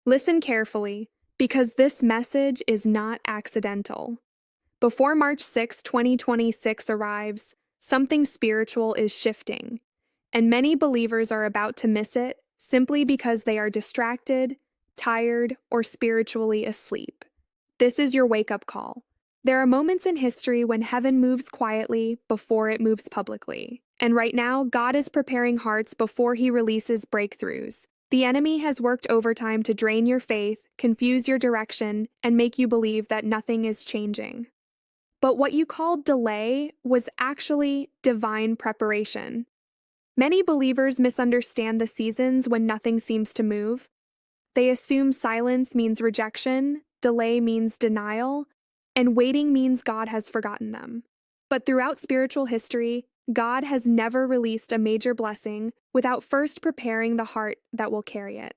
Listen carefully, because this message is not accidental. Before March 6, 2026 arrives, something spiritual is shifting, and many believers are about to miss it simply because they are distracted, tired, or spiritually asleep. This is your wake-up call. There are moments in history when heaven moves quietly before it moves publicly. And right now, God is preparing hearts before he releases breakthroughs. The enemy has worked overtime to drain your faith, confuse your direction, and make you believe that nothing is changing. But what you called delay was actually divine preparation. Many believers misunderstand the seasons when nothing seems to move. They assume silence means rejection, delay means denial, and waiting means God has forgotten them. But throughout spiritual history, God has never released a major blessing without first preparing the heart that will carry it.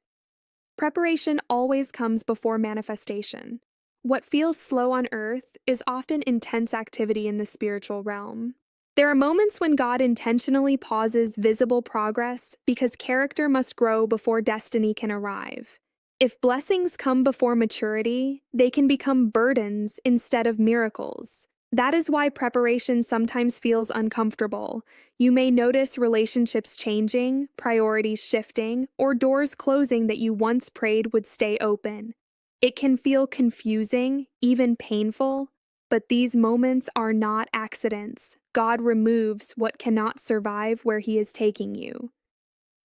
Preparation always comes before manifestation. What feels slow on earth is often intense activity in the spiritual realm. There are moments when God intentionally pauses visible progress because character must grow before destiny can arrive. If blessings come before maturity, they can become burdens instead of miracles. That is why preparation sometimes feels uncomfortable. You may notice relationships changing, priorities shifting, or doors closing that you once prayed would stay open. It can feel confusing, even painful, but these moments are not accidents. God removes what cannot survive where he is taking you.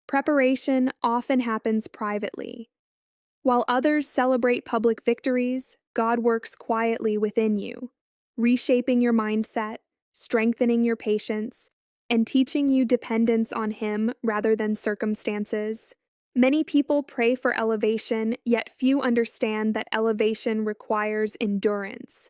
Preparation often happens privately. While others celebrate public victories, God works quietly within you, reshaping your mindset, strengthening your patience, and teaching you dependence on him rather than circumstances. Many people pray for elevation, yet few understand that elevation requires endurance.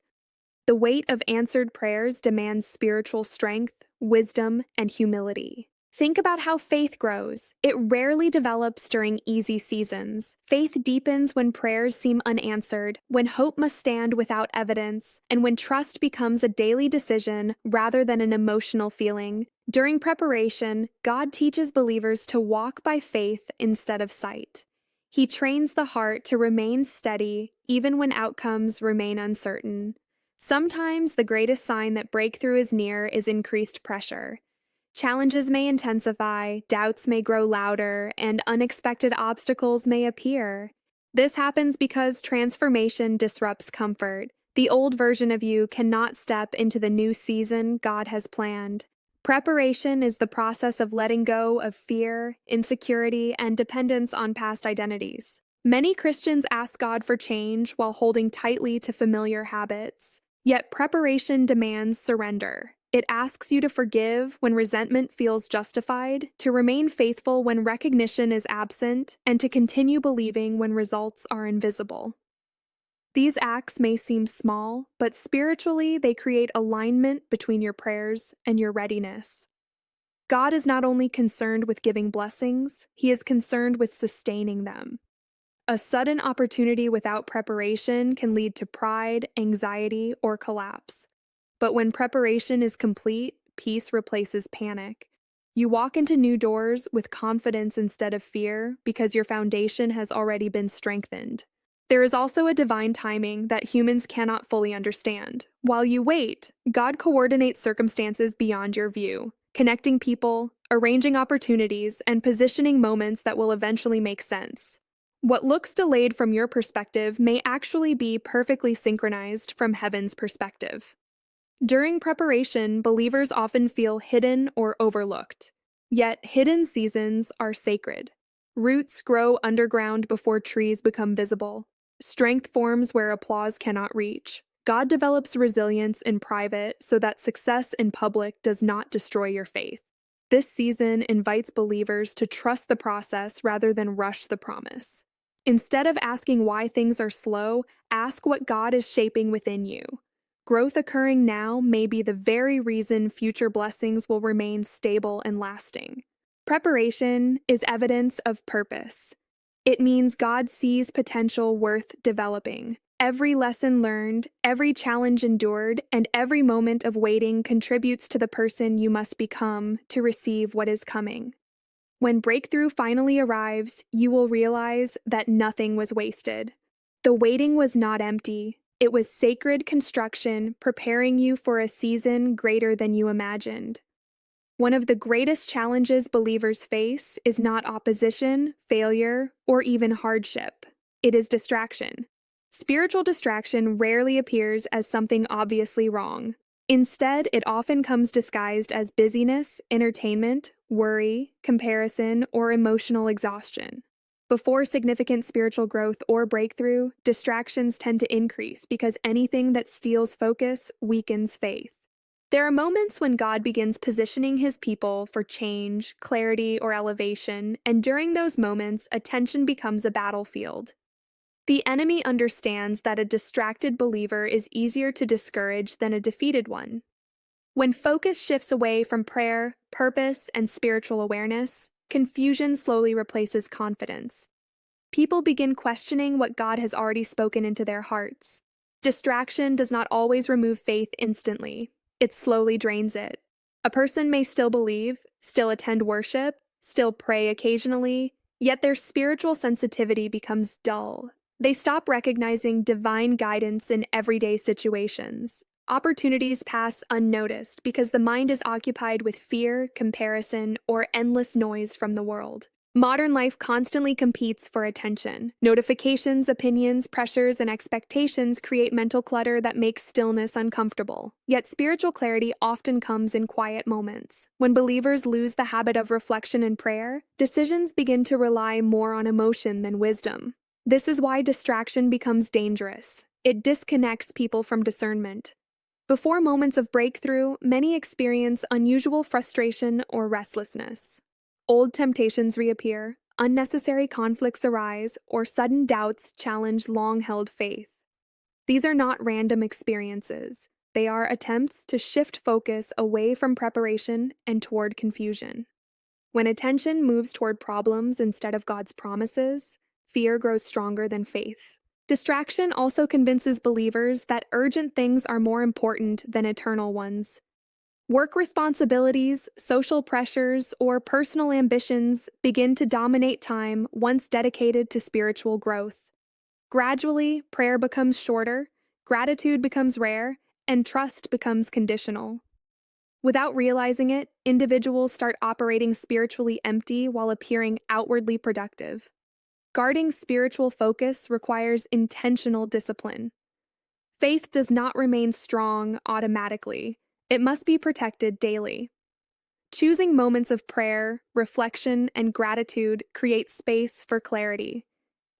The weight of answered prayers demands spiritual strength, wisdom, and humility. Think about how faith grows. It rarely develops during easy seasons. Faith deepens when prayers seem unanswered, when hope must stand without evidence, and when trust becomes a daily decision rather than an emotional feeling. During preparation, God teaches believers to walk by faith instead of sight. He trains the heart to remain steady even when outcomes remain uncertain. Sometimes the greatest sign that breakthrough is near is increased pressure. Challenges may intensify, doubts may grow louder, and unexpected obstacles may appear. This happens because transformation disrupts comfort. The old version of you cannot step into the new season God has planned. Preparation is the process of letting go of fear, insecurity, and dependence on past identities. Many Christians ask God for change while holding tightly to familiar habits. Yet preparation demands surrender. It asks you to forgive when resentment feels justified, to remain faithful when recognition is absent, and to continue believing when results are invisible. These acts may seem small, but spiritually they create alignment between your prayers and your readiness. God is not only concerned with giving blessings, he is concerned with sustaining them. A sudden opportunity without preparation can lead to pride, anxiety, or collapse. But when preparation is complete, peace replaces panic. You walk into new doors with confidence instead of fear because your foundation has already been strengthened. There is also a divine timing that humans cannot fully understand. While you wait, God coordinates circumstances beyond your view, connecting people, arranging opportunities, and positioning moments that will eventually make sense. What looks delayed from your perspective may actually be perfectly synchronized from heaven's perspective. During preparation, believers often feel hidden or overlooked. Yet, hidden seasons are sacred. Roots grow underground before trees become visible. Strength forms where applause cannot reach. God develops resilience in private so that success in public does not destroy your faith. This season invites believers to trust the process rather than rush the promise. Instead of asking why things are slow, ask what God is shaping within you. Growth occurring now may be the very reason future blessings will remain stable and lasting. Preparation is evidence of purpose. It means God sees potential worth developing. Every lesson learned, every challenge endured, and every moment of waiting contributes to the person you must become to receive what is coming. When breakthrough finally arrives, you will realize that nothing was wasted. The waiting was not empty. It was sacred construction preparing you for a season greater than you imagined. One of the greatest challenges believers face is not opposition, failure, or even hardship. It is distraction. Spiritual distraction rarely appears as something obviously wrong. Instead, it often comes disguised as busyness, entertainment, worry, comparison, or emotional exhaustion. Before significant spiritual growth or breakthrough, distractions tend to increase because anything that steals focus weakens faith. There are moments when God begins positioning his people for change, clarity, or elevation, and during those moments, attention becomes a battlefield. The enemy understands that a distracted believer is easier to discourage than a defeated one. When focus shifts away from prayer, purpose, and spiritual awareness, confusion slowly replaces confidence. People begin questioning what God has already spoken into their hearts. Distraction does not always remove faith instantly. It slowly drains it. A person may still believe, still attend worship, still pray occasionally, yet their spiritual sensitivity becomes dull. They stop recognizing divine guidance in everyday situations. Opportunities pass unnoticed because the mind is occupied with fear, comparison, or endless noise from the world. Modern life constantly competes for attention. Notifications, opinions, pressures, and expectations create mental clutter that makes stillness uncomfortable. Yet spiritual clarity often comes in quiet moments. When believers lose the habit of reflection and prayer, decisions begin to rely more on emotion than wisdom. This is why distraction becomes dangerous. It disconnects people from discernment. Before moments of breakthrough, many experience unusual frustration or restlessness. Old temptations reappear, unnecessary conflicts arise, or sudden doubts challenge long-held faith. These are not random experiences. They are attempts to shift focus away from preparation and toward confusion. When attention moves toward problems instead of God's promises, fear grows stronger than faith. Distraction also convinces believers that urgent things are more important than eternal ones. Work responsibilities, social pressures, or personal ambitions begin to dominate time once dedicated to spiritual growth. Gradually, prayer becomes shorter, gratitude becomes rare, and trust becomes conditional. Without realizing it, individuals start operating spiritually empty while appearing outwardly productive. Guarding spiritual focus requires intentional discipline. Faith does not remain strong automatically. It must be protected daily. Choosing moments of prayer, reflection, and gratitude creates space for clarity.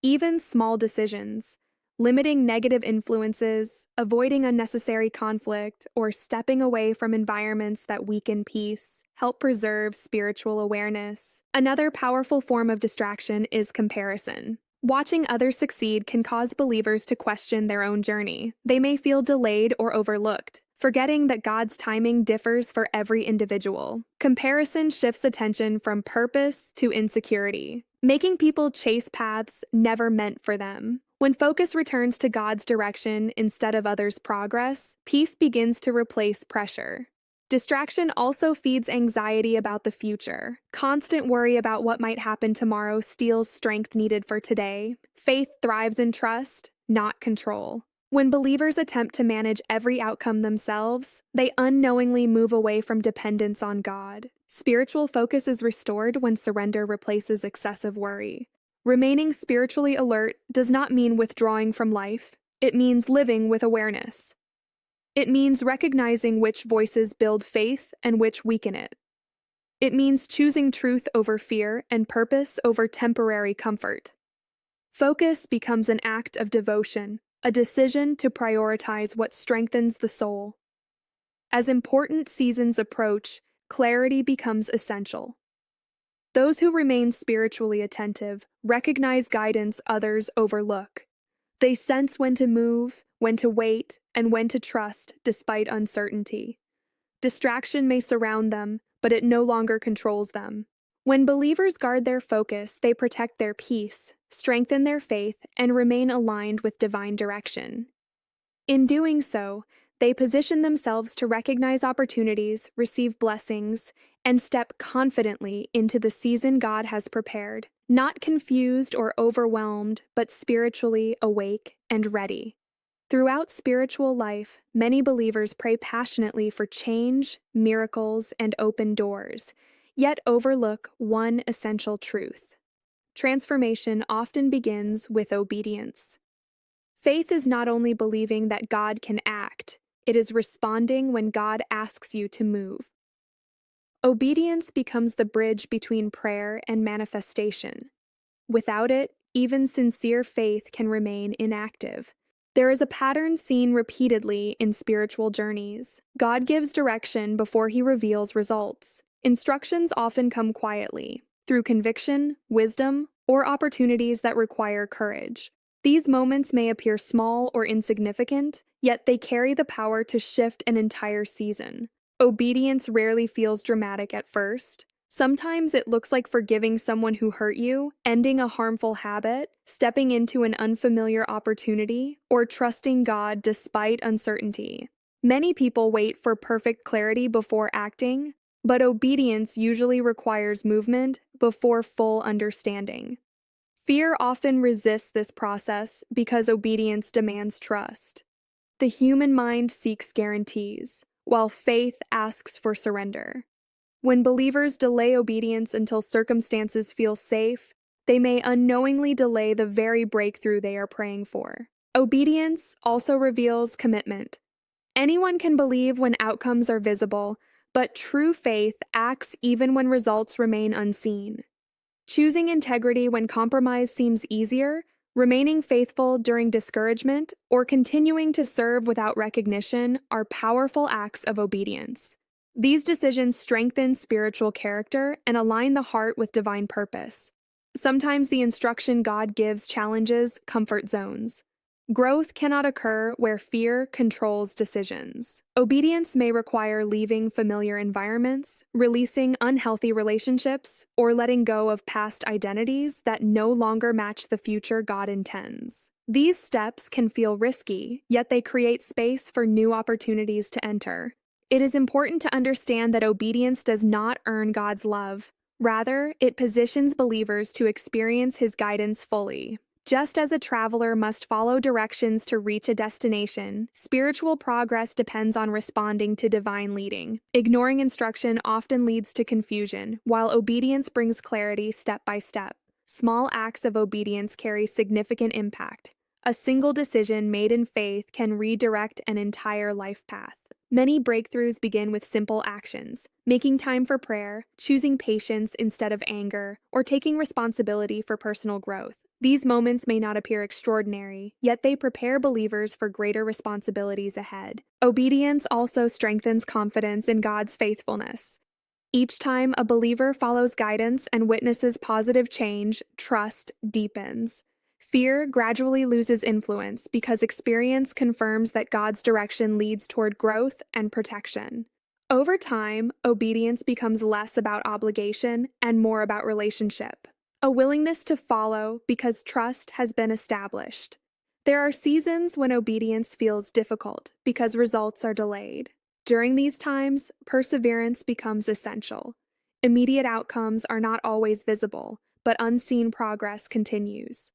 Even small decisions, limiting negative influences, avoiding unnecessary conflict, or stepping away from environments that weaken peace, help preserve spiritual awareness. Another powerful form of distraction is comparison. Watching others succeed can cause believers to question their own journey. They may feel delayed or overlooked, forgetting that God's timing differs for every individual. Comparison shifts attention from purpose to insecurity, making people chase paths never meant for them. When focus returns to God's direction instead of others' progress, peace begins to replace pressure. Distraction also feeds anxiety about the future. Constant worry about what might happen tomorrow steals strength needed for today. Faith thrives in trust, not control. When believers attempt to manage every outcome themselves, they unknowingly move away from dependence on God. Spiritual focus is restored when surrender replaces excessive worry. Remaining spiritually alert does not mean withdrawing from life. It means living with awareness. It means recognizing which voices build faith and which weaken it. It means choosing truth over fear and purpose over temporary comfort. Focus becomes an act of devotion, a decision to prioritize what strengthens the soul. As important seasons approach, clarity becomes essential. Those who remain spiritually attentive recognize guidance others overlook. They sense when to move, when to wait, and when to trust despite uncertainty. Distraction may surround them, but it no longer controls them. When believers guard their focus, they protect their peace, strengthen their faith, and remain aligned with divine direction. In doing so, they position themselves to recognize opportunities, receive blessings, and step confidently into the season God has prepared, not confused or overwhelmed, but spiritually awake and ready. Throughout spiritual life, many believers pray passionately for change, miracles, and open doors, yet overlook one essential truth. Transformation often begins with obedience. Faith is not only believing that God can act, it is responding when God asks you to move. Obedience becomes the bridge between prayer and manifestation. Without it, even sincere faith can remain inactive. There is a pattern seen repeatedly in spiritual journeys. God gives direction before he reveals results. Instructions often come quietly, through conviction, wisdom, or opportunities that require courage. These moments may appear small or insignificant, yet they carry the power to shift an entire season. Obedience rarely feels dramatic at first. Sometimes it looks like forgiving someone who hurt you, ending a harmful habit, stepping into an unfamiliar opportunity, or trusting God despite uncertainty. Many people wait for perfect clarity before acting, but obedience usually requires movement before full understanding. Fear often resists this process because obedience demands trust. The human mind seeks guarantees, while faith asks for surrender. When believers delay obedience until circumstances feel safe, they may unknowingly delay the very breakthrough they are praying for. Obedience also reveals commitment. Anyone can believe when outcomes are visible, but true faith acts even when results remain unseen. Choosing integrity when compromise seems easier, remaining faithful during discouragement, or continuing to serve without recognition are powerful acts of obedience. These decisions strengthen spiritual character and align the heart with divine purpose. Sometimes the instruction God gives challenges comfort zones. Growth cannot occur where fear controls decisions. Obedience may require leaving familiar environments, releasing unhealthy relationships, or letting go of past identities that no longer match the future God intends. These steps can feel risky, yet they create space for new opportunities to enter. It is important to understand that obedience does not earn God's love. Rather, it positions believers to experience his guidance fully. Just as a traveler must follow directions to reach a destination, spiritual progress depends on responding to divine leading. Ignoring instruction often leads to confusion, while obedience brings clarity step by step. Small acts of obedience carry significant impact. A single decision made in faith can redirect an entire life path. Many breakthroughs begin with simple actions, making time for prayer, choosing patience instead of anger, or taking responsibility for personal growth. These moments may not appear extraordinary, yet they prepare believers for greater responsibilities ahead. Obedience also strengthens confidence in God's faithfulness. Each time a believer follows guidance and witnesses positive change, trust deepens. Fear gradually loses influence because experience confirms that God's direction leads toward growth and protection. Over time, obedience becomes less about obligation and more about relationship. A willingness to follow because trust has been established. There are seasons when obedience feels difficult because results are delayed. During these times, perseverance becomes essential. Immediate outcomes are not always visible, but unseen progress continues.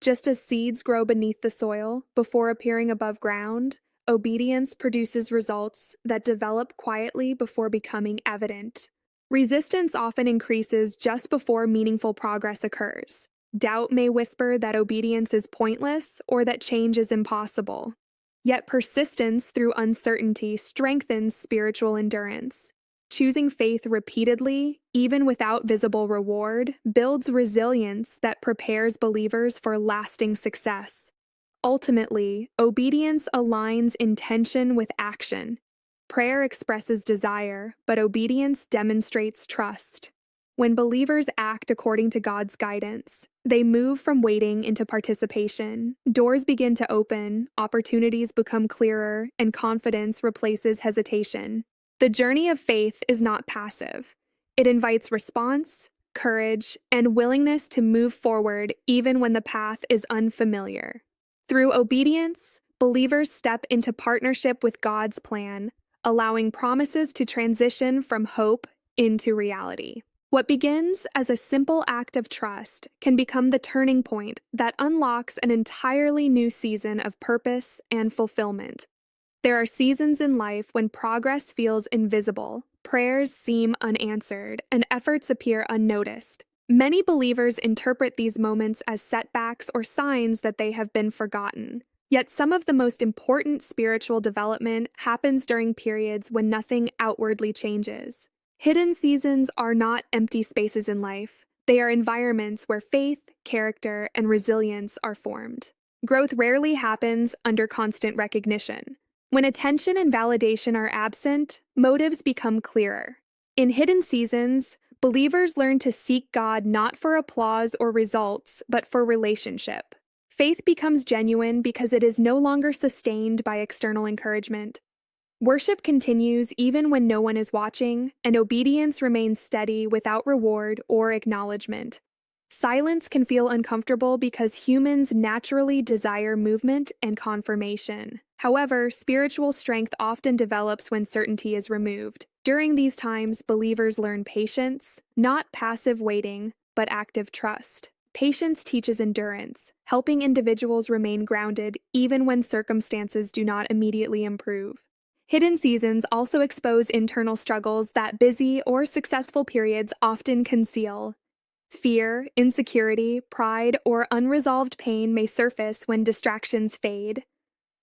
Just as seeds grow beneath the soil before appearing above ground, obedience produces results that develop quietly before becoming evident. Resistance often increases just before meaningful progress occurs. Doubt may whisper that obedience is pointless or that change is impossible. Yet persistence through uncertainty strengthens spiritual endurance. Choosing faith repeatedly, even without visible reward, builds resilience that prepares believers for lasting success. Ultimately, obedience aligns intention with action. Prayer expresses desire, but obedience demonstrates trust. When believers act according to God's guidance, they move from waiting into participation. Doors begin to open, opportunities become clearer, and confidence replaces hesitation. The journey of faith is not passive. It invites response, courage, and willingness to move forward even when the path is unfamiliar. Through obedience, believers step into partnership with God's plan, allowing promises to transition from hope into reality. What begins as a simple act of trust can become the turning point that unlocks an entirely new season of purpose and fulfillment. There are seasons in life when progress feels invisible, prayers seem unanswered, and efforts appear unnoticed. Many believers interpret these moments as setbacks or signs that they have been forgotten. Yet some of the most important spiritual development happens during periods when nothing outwardly changes. Hidden seasons are not empty spaces in life. They are environments where faith, character, and resilience are formed. Growth rarely happens under constant recognition. When attention and validation are absent, motives become clearer. In hidden seasons, believers learn to seek God not for applause or results, but for relationship. Faith becomes genuine because it is no longer sustained by external encouragement. Worship continues even when no one is watching, and obedience remains steady without reward or acknowledgement. Silence can feel uncomfortable because humans naturally desire movement and confirmation. However, spiritual strength often develops when certainty is removed. During these times, believers learn patience, not passive waiting, but active trust. Patience teaches endurance, helping individuals remain grounded even when circumstances do not immediately improve. Hidden seasons also expose internal struggles that busy or successful periods often conceal. Fear, insecurity, pride, or unresolved pain may surface when distractions fade.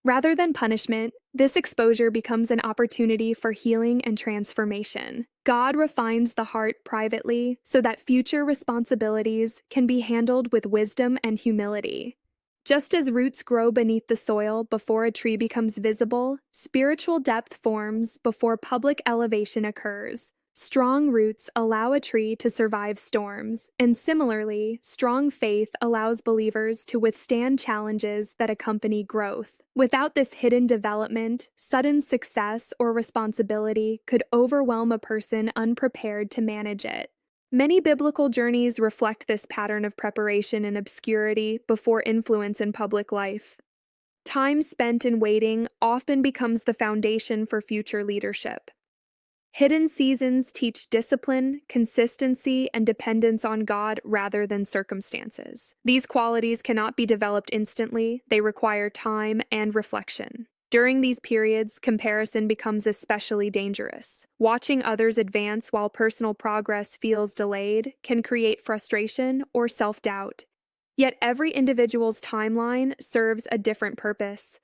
Rather than punishment, this exposure becomes an opportunity for healing and transformation. God refines the heart privately so that future responsibilities can be handled with wisdom and humility. Just as roots grow beneath the soil before a tree becomes visible, spiritual depth forms before public elevation occurs. Strong roots allow a tree to survive storms, and similarly, strong faith allows believers to withstand challenges that accompany growth. Without this hidden development, sudden success or responsibility could overwhelm a person unprepared to manage it. Many biblical journeys reflect this pattern of preparation in obscurity before influence in public life. Time spent in waiting often becomes the foundation for future leadership. Hidden seasons teach discipline, consistency, and dependence on God rather than circumstances. These qualities cannot be developed instantly, they require time and reflection. During these periods, comparison becomes especially dangerous. Watching others advance while personal progress feels delayed can create frustration or self-doubt. Yet every individual's timeline serves a different purpose.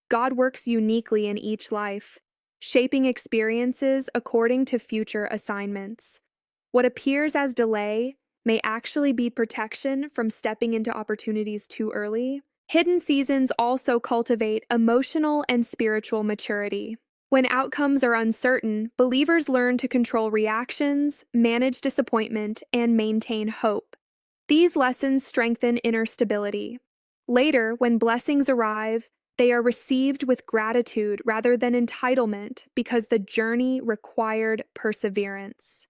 God works uniquely in each life, shaping experiences according to future assignments. What appears as delay may actually be protection from stepping into opportunities too early. Hidden seasons also cultivate emotional and spiritual maturity. When outcomes are uncertain, believers learn to control reactions, manage disappointment, and maintain hope. These lessons strengthen inner stability. Later, when blessings arrive, they are received with gratitude rather than entitlement because the journey required perseverance.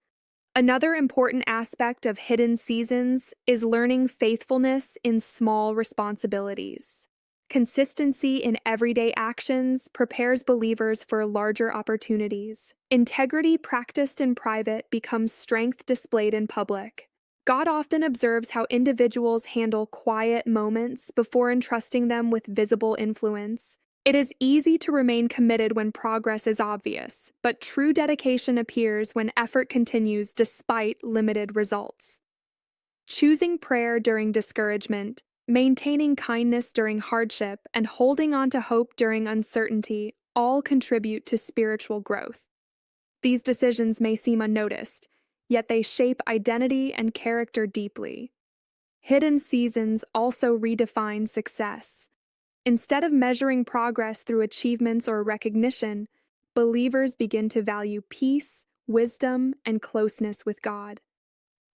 Another important aspect of hidden seasons is learning faithfulness in small responsibilities. Consistency in everyday actions prepares believers for larger opportunities. Integrity practiced in private becomes strength displayed in public. God often observes how individuals handle quiet moments before entrusting them with visible influence. It is easy to remain committed when progress is obvious, but true dedication appears when effort continues despite limited results. Choosing prayer during discouragement, maintaining kindness during hardship, and holding on to hope during uncertainty all contribute to spiritual growth. These decisions may seem unnoticed, yet they shape identity and character deeply. Hidden seasons also redefine success. Instead of measuring progress through achievements or recognition, believers begin to value peace, wisdom, and closeness with God.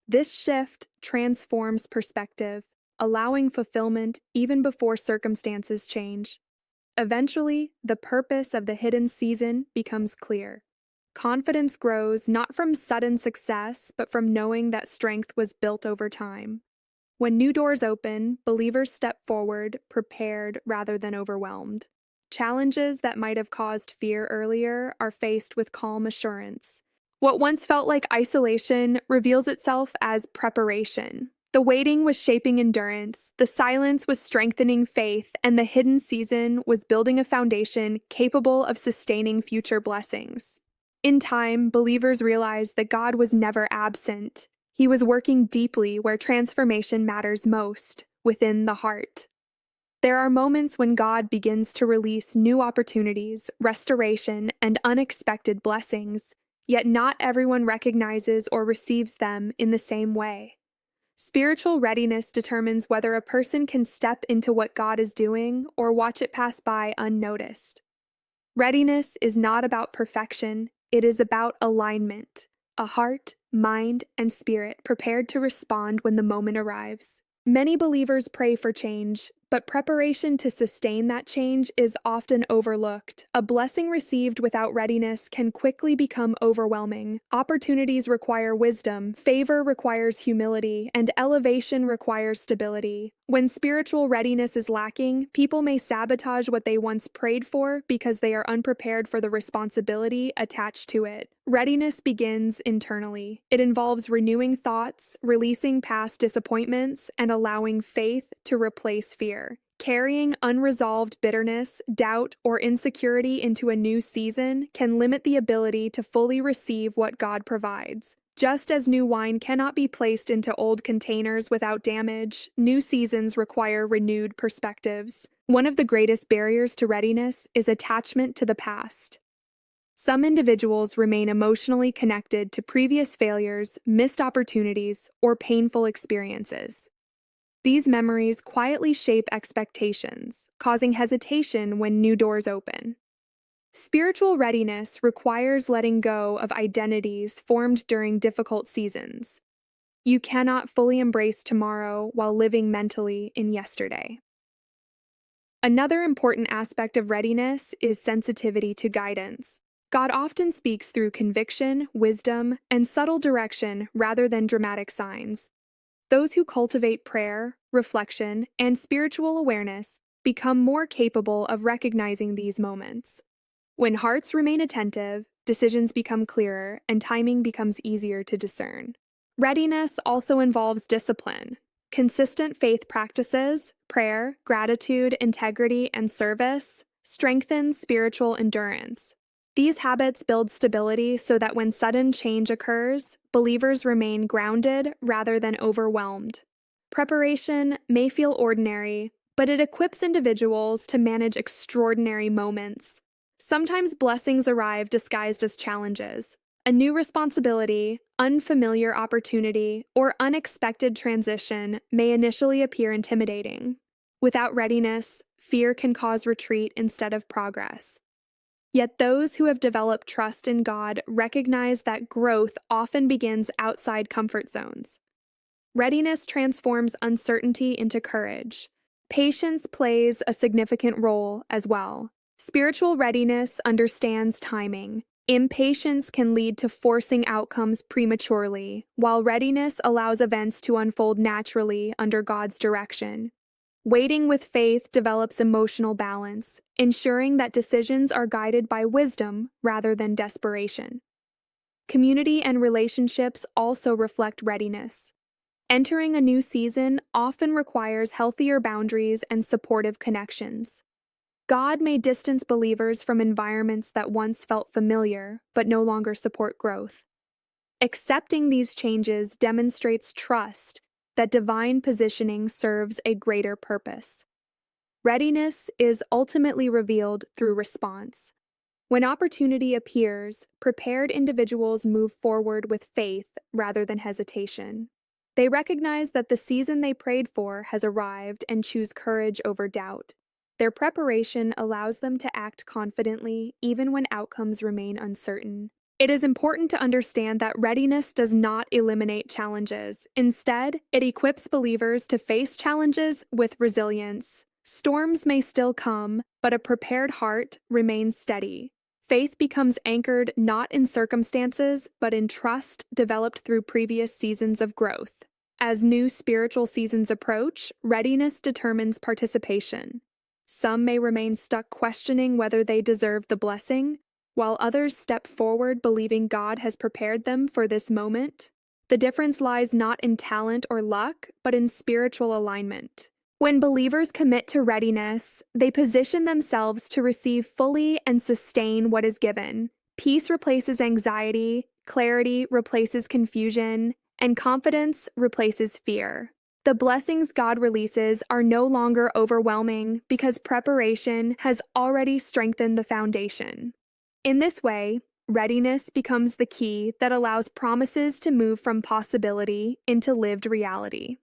This shift transforms perspective, allowing fulfillment even before circumstances change. Eventually, the purpose of the hidden season becomes clear. Confidence grows not from sudden success, but from knowing that strength was built over time. When new doors open, believers step forward, prepared rather than overwhelmed. Challenges that might have caused fear earlier are faced with calm assurance. What once felt like isolation reveals itself as preparation. The waiting was shaping endurance, the silence was strengthening faith, and the hidden season was building a foundation capable of sustaining future blessings. In time, believers realized that God was never absent. He was working deeply where transformation matters most, within the heart. There are moments when God begins to release new opportunities, restoration, and unexpected blessings, yet not everyone recognizes or receives them in the same way. Spiritual readiness determines whether a person can step into what God is doing or watch it pass by unnoticed. Readiness is not about perfection, it is about alignment, a heart, mind, and spirit prepared to respond when the moment arrives. Many believers pray for change, but preparation to sustain that change is often overlooked. A blessing received without readiness can quickly become overwhelming. Opportunities require wisdom, favor requires humility, and elevation requires stability. When spiritual readiness is lacking, people may sabotage what they once prayed for because they are unprepared for the responsibility attached to it. Readiness begins internally. It involves renewing thoughts, releasing past disappointments, and allowing faith to replace fear. Carrying unresolved bitterness, doubt, or insecurity into a new season can limit the ability to fully receive what God provides. Just as new wine cannot be placed into old containers without damage, new seasons require renewed perspectives. One of the greatest barriers to readiness is attachment to the past. Some individuals remain emotionally connected to previous failures, missed opportunities, or painful experiences. These memories quietly shape expectations, causing hesitation when new doors open. Spiritual readiness requires letting go of identities formed during difficult seasons. You cannot fully embrace tomorrow while living mentally in yesterday. Another important aspect of readiness is sensitivity to guidance. God often speaks through conviction, wisdom, and subtle direction rather than dramatic signs. Those who cultivate prayer, reflection, and spiritual awareness become more capable of recognizing these moments. When hearts remain attentive, decisions become clearer and timing becomes easier to discern. Readiness also involves discipline. Consistent faith practices, prayer, gratitude, integrity, and service strengthen spiritual endurance. These habits build stability so that when sudden change occurs, believers remain grounded rather than overwhelmed. Preparation may feel ordinary, but it equips individuals to manage extraordinary moments. Sometimes blessings arrive disguised as challenges. A new responsibility, unfamiliar opportunity, or unexpected transition may initially appear intimidating. Without readiness, fear can cause retreat instead of progress. Yet those who have developed trust in God recognize that growth often begins outside comfort zones. Readiness transforms uncertainty into courage. Patience plays a significant role as well. Spiritual readiness understands timing. Impatience can lead to forcing outcomes prematurely, while readiness allows events to unfold naturally under God's direction. Waiting with faith develops emotional balance, ensuring that decisions are guided by wisdom rather than desperation. Community and relationships also reflect readiness. Entering a new season often requires healthier boundaries and supportive connections. God may distance believers from environments that once felt familiar but no longer support growth. Accepting these changes demonstrates trust that divine positioning serves a greater purpose. Readiness is ultimately revealed through response. When opportunity appears, prepared individuals move forward with faith rather than hesitation. They recognize that the season they prayed for has arrived and choose courage over doubt. Their preparation allows them to act confidently even when outcomes remain uncertain. It is important to understand that readiness does not eliminate challenges. Instead, it equips believers to face challenges with resilience. Storms may still come, but a prepared heart remains steady. Faith becomes anchored not in circumstances, but in trust developed through previous seasons of growth. As new spiritual seasons approach, readiness determines participation. Some may remain stuck questioning whether they deserve the blessing, while others step forward believing God has prepared them for this moment. The difference lies not in talent or luck, but in spiritual alignment. When believers commit to readiness, they position themselves to receive fully and sustain what is given. Peace replaces anxiety, clarity replaces confusion, and confidence replaces fear. The blessings God releases are no longer overwhelming because preparation has already strengthened the foundation. In this way, readiness becomes the key that allows promises to move from possibility into lived reality.